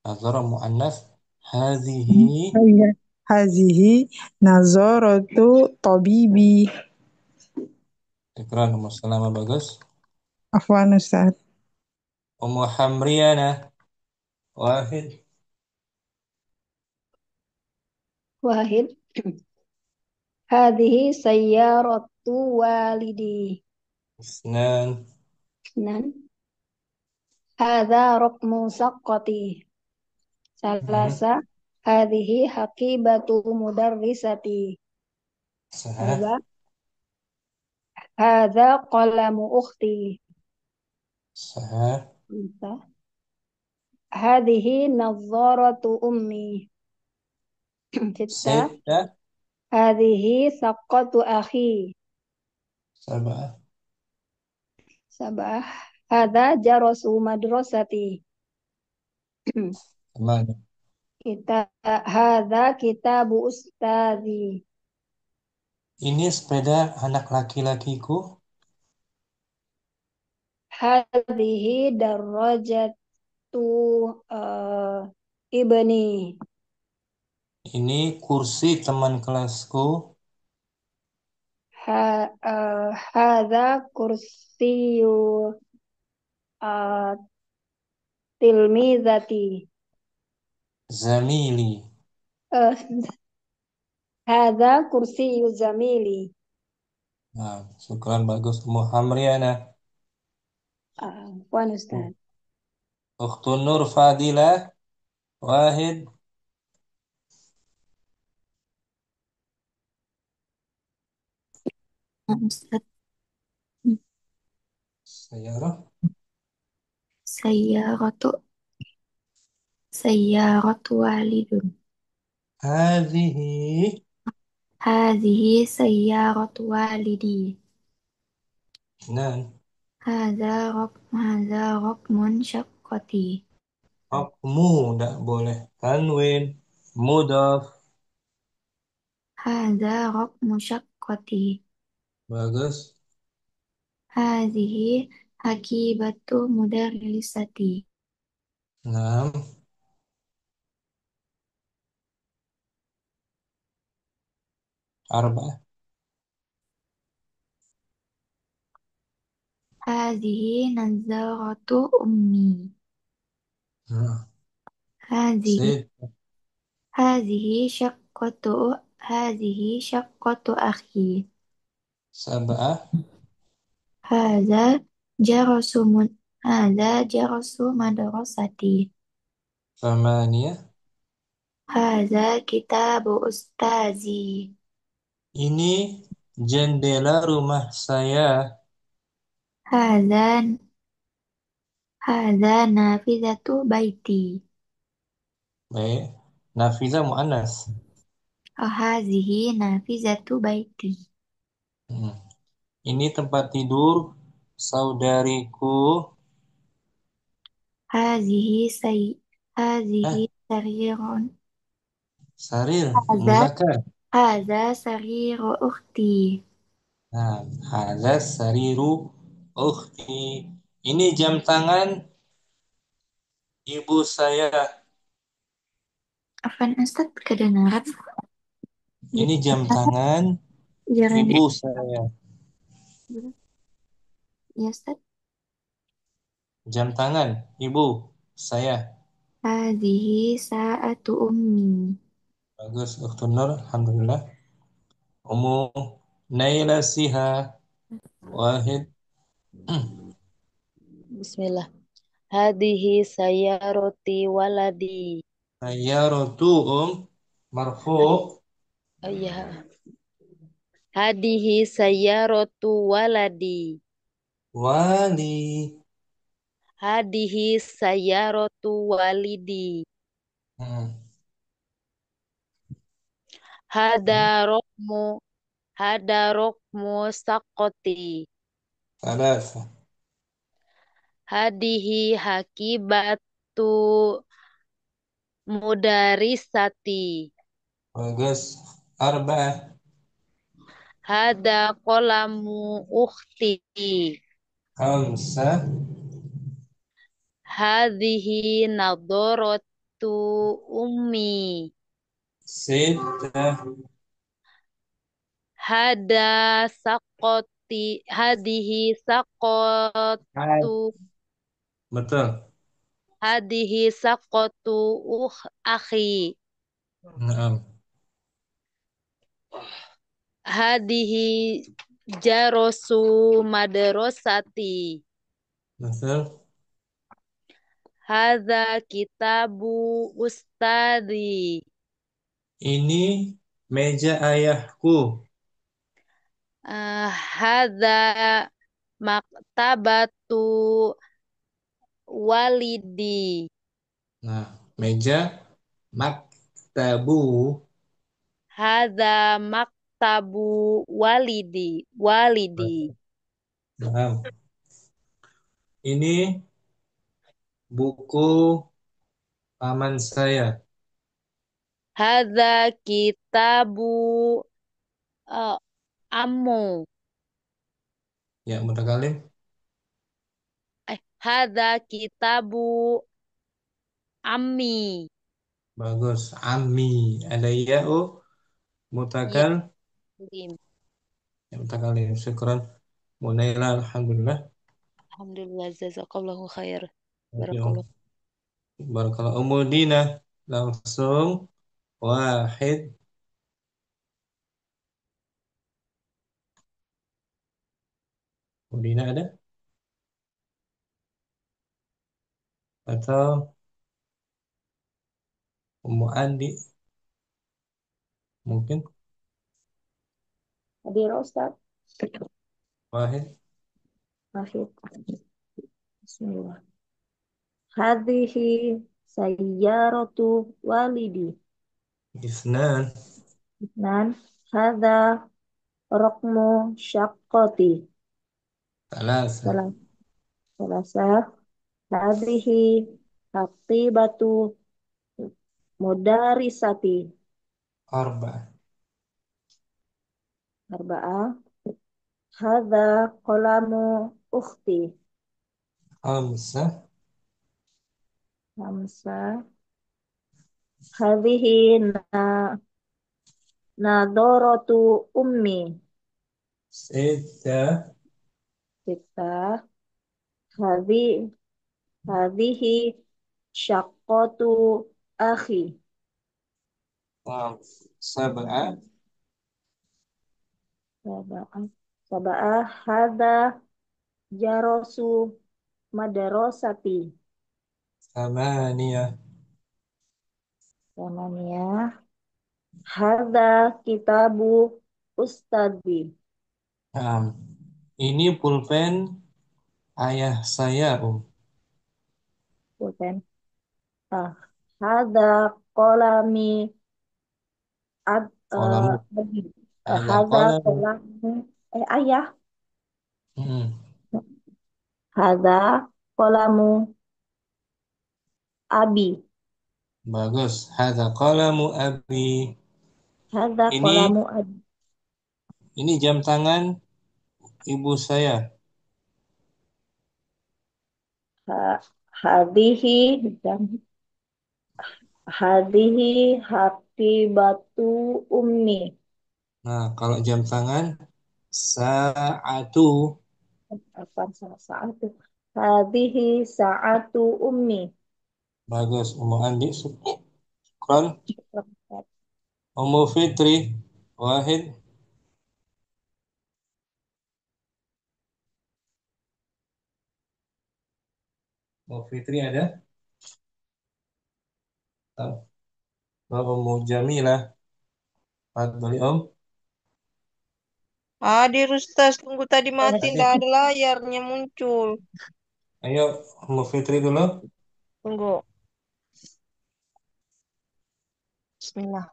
Nazara mu'annas. هذه. هذه نظارة طبيبي. Ikran selama bagus. عفوا أستاذ. Ummu Hamriana. واحد. Wahid. Hadhihi sayyaratu walidi. اثنان. Nan. Hadza raqmu saqqati. Salasa. Hadhihi haqibatu mudarrisati. Sah. Arba. Hadza qalamu ukhti. Sah. Empat. Hadhihi nadharatu ummi. Sita. ستة. Hadhihi saqqatu akhi. سبعة. Sabah. Hadza jarasu madrasati. ثمانية. Hadza kitabu ustadzi. Ini sepeda anak laki-lakiku. Hadhihi darajatu ibni. Ini kursi teman kelasku. Hadza kursiyu uh, tilmizati. Zamili. Uh, Hadza kursiyu zamili. Nah, syukran bagus. Ummu Hamriana. Wan Ustaz. Ukhtun Nur Fadilah. واحد. Ustaz. Sayyarah. Sayyaratu sayyaratu walidun. Hadhihi. Hadhihi sayyaratu walidi. Nah, Hadza raqmun syaqqati. Hukmu tidak boleh. Tanwin. Mudaf. Hadza raqmu syaqqati. Bagus. Hadhihi hakibatu mudarrisati. Naam. Arba'ah. Hadhihi nazaratu ummi. Nah. Hadhihi Sid. hadhihi syaqqatu hadhihi syaqqatu akhi. Sab'ah. Hadza jarasu hadza jarasu madrasati. Thamaniyah. Hadza kitabu ustazi. Ini jendela rumah saya. Hadza hadza nafizatu baiti. Baik. Nafizah mu'annas. Hadhihi nafizatu baiti. Hmm. Ini tempat tidur saudariku. Hadhihi Eh, hadhihi sarirun. Sarir. Hadza Muzakkar. hadza sariru ukhti. Nah, hadza sariru ukhti. Ini jam tangan ibu saya. Afan Ustaz kedengaran? Ini jam tangan Jangan ibu saya. ya Ustaz. Jam tangan ibu saya. Hadhihi sa'atu ummi. Bagus, Ukhtun Nur. Alhamdulillah. Ummu Naila Siha. Wahid. Bismillah. Hadihi sayyarati waladi. Sayyaratu marfu. Ya. Hadihi sayyaratu waladi. Wali. Hadihi sayyaratu walidi. Hmm. Hada rokmu hada rokmu sakoti. Thalatha. Hadihi hakibatu mudarisati. Bagus. Arba'ah. Hada kolamu ukhti. Khamsa. Hadhihi nadoratu ummi. Sittah. Hadihi Hai. sakotu Betul. hadihi sakotu akhi. Naam. Hadihi jarosu madrasati. Betul. Hadza kitabu ustadi. Ini meja ayahku. Hadza maktabatu walidi. Nah, meja maktabu. Hadza maktabu walidi. Naam. Ini buku paman saya. Hadza kitabu ammu. Ya, mutakalim. Hadza kitabu ammi. Bagus. Ami. Ada ya'u. Ya, Mutakal. Lim. Ya, mutakalim. Syukran. Munaila. Alhamdulillah. Alhamdulillah, jazakallahu khair. Ya. Barakallah. Barakallah. Umudina. Langsung. Wahid. Umudina ada? Atau Ummu Andi? Mungkin. Hadir Ustaz. Wahid. Wahid. Bismillah. Hadhihi sayyaratu walidi. Isnan. Isnan. Hadza raqmu syaqqati. Talasa. Salasa. Hadhihi haqibatu mudarisati. Arba. Arba'ah. Hadza qalamu ukhti. Khamsah. Khamsah. Hadhihi nadharatu ummi. Sittah. Sittah. Hadhi hadhihi syaqqatu akhi. Sab'ah. Sab'ah. Sab'ah. Hadza jarasu madrasati. Thamaniyah. Thamaniyah. Hadza kitabu ustadi. Nah, ini pulpen ayah saya, Pulpen. Hadza qalami ad Kolamu. abi. Ada Hadza kolamu. qalamu ayah. Hmm, Hadza qalamu abi. bagus. Ada kolamu abi. Hadza Ini qalamu abi. ini jam tangan ibu saya. Ha- Hadhihi dan hadhihi hatibatu ummi. Nah, kalau jam tangan sa'atu. Apa saatu? Hadhihi sa'atu ummi. Bagus. Ummu Andi. Syukran. Ummu Fitri. Wahid. Ummu Fitri ada? Tahu. Ummu Jamilah. Fadli Om. Hadir Ustaz, tunggu tadi mati Hadir. nggak ada layarnya muncul. Ayo, Ummu Fitri dulu. Tunggu. Bismillah.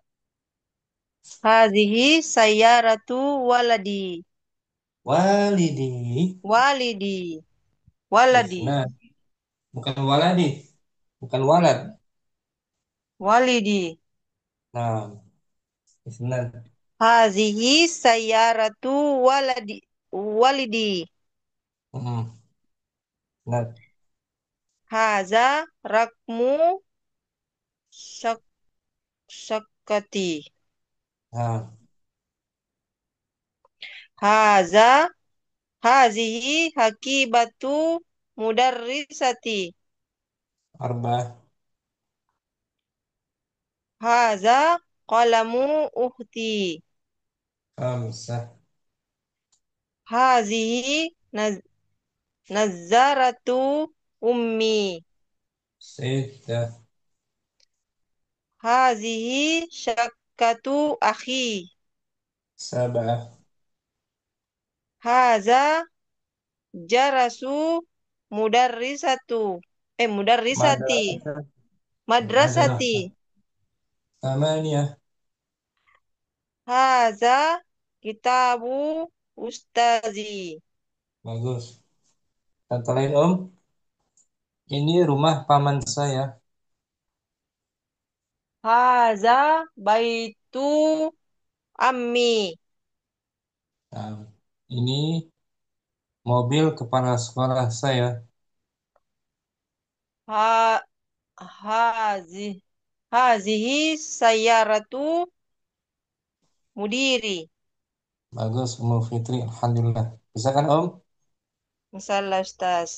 Hadhihi sayyaratu waladi. Walidi. Walidi. Waladi. Nah, bukan waladi. Bukan walad. Walidi. Nah, Isnan. Hadhihi sayyaratu waladi. Walidi. Hmm. Nah, Haza rakmu syak syakati. nah, Haza hazihi hakibatu mudarrisati. arbah, Haza qalamu ukhti. khamsah, Hazihi nazzaratu ummi. sittah, Hazihi syakkatu akhi. sab'ah, Haza jarasu mudarrisatu. Mudarrisati. madrasah, Madrasati. madrasah, thamaniyah. Haza kitabu ustazi. Bagus. Contoh lain, Om. Ini rumah paman saya. Haza baitu ammi. Nah, ini mobil kepala sekolah saya. Ha hazi hazihi sayyaratu mudiri. Bagus, Ummu Fitri. Alhamdulillah. Bisa kan, Om? Masalah Ustaz.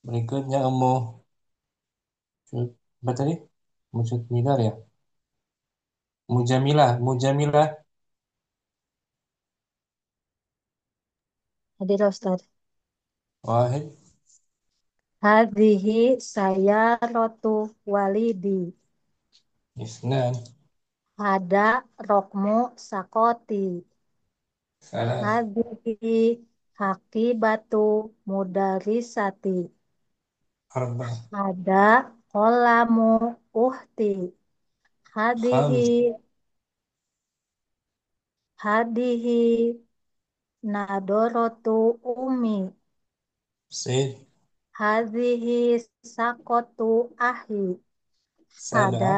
Berikutnya, Ummu. Apa tadi? Mujamilah ya? Mujamilah, Mujamilah. Hadir Ustaz. Wahid. Hadhihi sayyaratu walidi. Isnan. Hada rokmu sakoti. Salah. Hadhihi hakibatu mudarisati. Arbah. Hada kolamu uhti. Hadihi Khams. hadihi nadorotu umi. Sid. Hadihi sakotu ahi. Sab'ah. Hada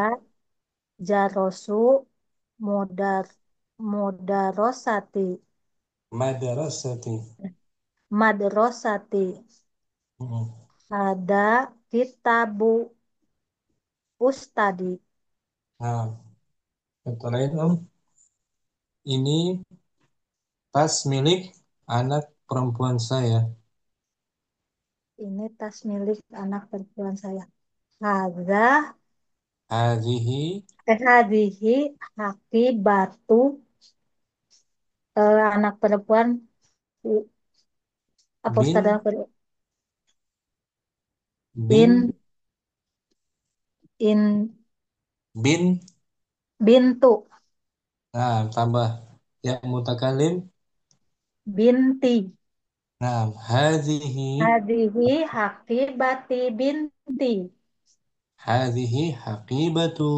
jarosu mudar. Mudarosati. Madrasati. Madrasati. Hmm. Ada kitabu ustadi. Nah, contoh lain Om. Ini tas milik anak perempuan saya. Ini tas milik anak perempuan saya. Hadza Hadhihi hadihi haki batu anak perempuan apa Ustaz bin anak perempuan? bin In bin. bintu Nah, tambah ya mutakalim. binti. Nah, hadhihi Hadihi haki bati binti. hadhihi haqibatu.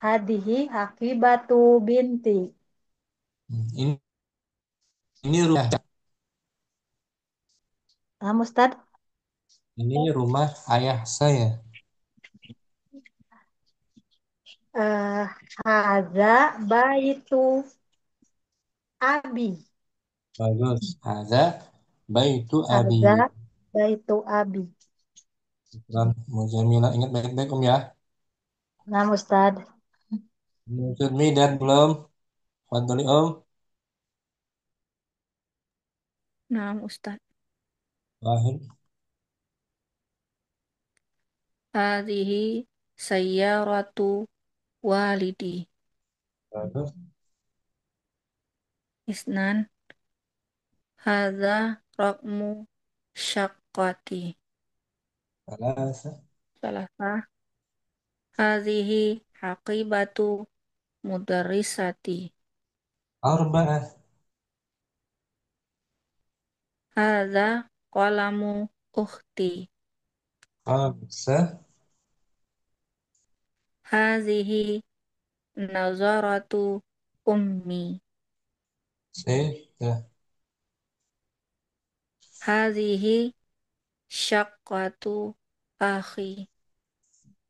Hadihi haki batu binti. Ini rumah. Ustaz. Ini rumah ayah saya. Eh, Haza baitu abi. Bagus. Hadza baitu abi. Haza baitu abi. Syukran, Muzamila. Ingat baik-baik Om ya. Nah, Ustaz. Muncul dan belum? Fadli Om. Nah, Ustaz. Wahid. Hadhihi sayyaratu walidi. Bagus. Isnan. Hadza raqmu syaqqati. Salasa. Salasa. Hadhihi haqibatu mudarrisati. Arba'ah. Hadza qalamu ukhti. Khamsa. Hadhihi nazaratu ummi. Sitta. Hadhihi syaqqatu akhi.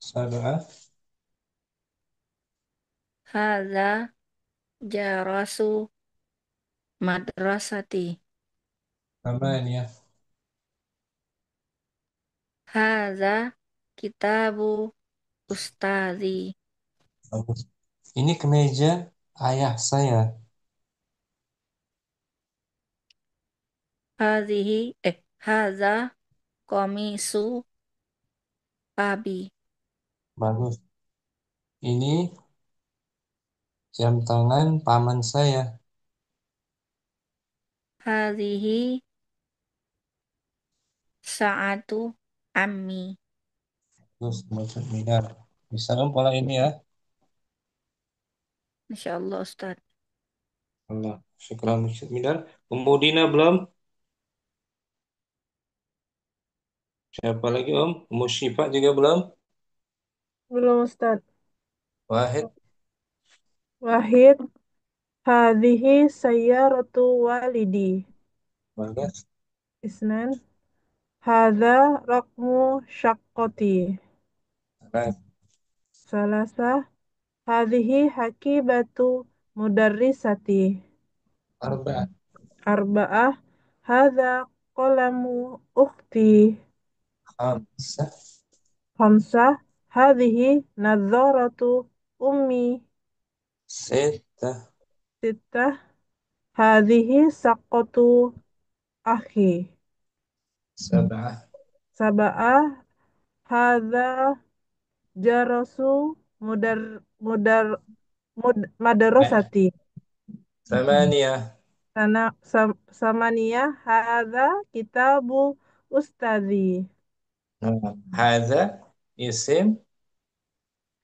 Sab'ah. Hadza jarasu madrasati. Thamaniyah. Hadza kitabu ustazi. Bagus. Ini kemeja ayah saya. Hadza komisu abi. Bagus. Ini jam tangan paman saya. Hadhihi sa'atu ammi. Terus maksud midar. Bisa Om pola ini ya. Insyaallah Ustaz. Allah. Syukran maksud midar. Umudina belum? Siapa lagi Om? Musyifa juga belum? Belum Ustaz. Wahid. Wahid. Hadhihi sayyaratu walidi. Bagus. Isnan. Hadza raqmu syaqqati. Bagus. Salasa. Hadhihi hakibatu mudarrisati. Arba'ah. Arba'ah. Hadza qalamu ukhti. Khamsa. Khamsah. Hadhihi nadharatu ummi. Sitta. Sittah. Hadhihi saqqatu akhi. Sab'ah. Sab'ah. Hadza jarasu mudar mudar madrasati. Thamaniyah. Samaniyah hadza kitabu ustazi. Nah, hadza isim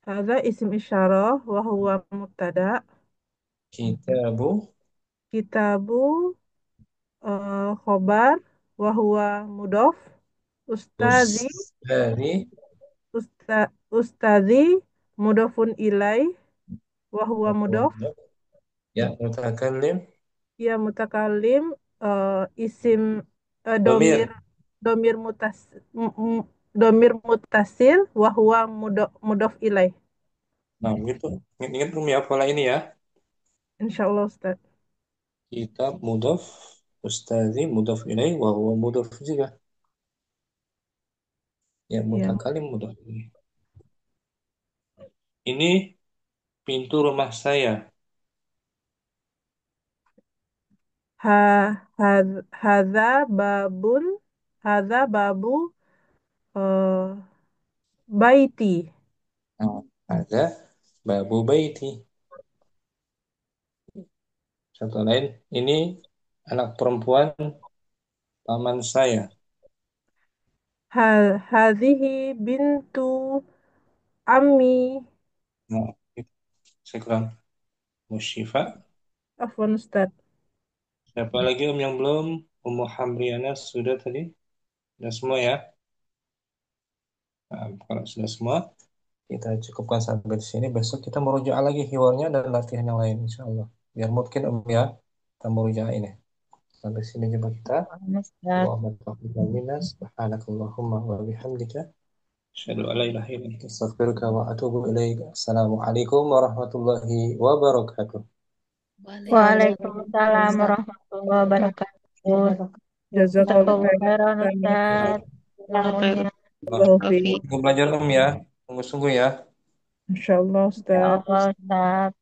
Hadza isim isyarah wa huwa mubtada. kitabu Kitabu khobar wa huwa mudhof. Ustazi ustadi ustazi mudhofun ilai wa huwa mudhof. ya mutakallim Ya mutakalim isim domir domir. domir domir mutasil wa huwa mudhof ilaih. Nah, gitu. Ingat-ingat Umi ya pola ini ya. Insya Allah Ustaz. Kitab mudhaf, ustazi mudhaf ilaih, wa huwa mudhaf juga. Ya, Ya. mutakalim mudhaf ilaih. Ini pintu rumah saya. Hadza babun. Hadza babu baiti. Nah, ada babu baiti. Satu lain, ini anak perempuan paman saya. Hadhihi bintu ammi. Nah, saya kurang Musyifa. Afwan Ustaz. Siapa lagi Om yang belum? Ummu Hamriana sudah tadi? Sudah semua ya? Nah, kalau sudah semua, kita cukupkan sampai di sini. Besok kita merujuk lagi hiwarnya dan latihan yang lain, insya Allah. Biar mungkin Om ya, kita merujuk ini. Sampai sini jumpa kita. Ustaz. Subhanakallahumma wa bihamdika. Asyhadu an la ilaha illa anta astaghfiruka wa atubu ilaik. Assalamualaikum warahmatullahi wabarakatuh. Waalaikumsalam warahmatullahi wabarakatuh. Jazakallah Jazakallahu khairan khairan. Ustaz. Ilmunya. Belajar Om ya. Sungguh-sungguh ya. Insya Allah Ya Ustaz. Allah Ustaz.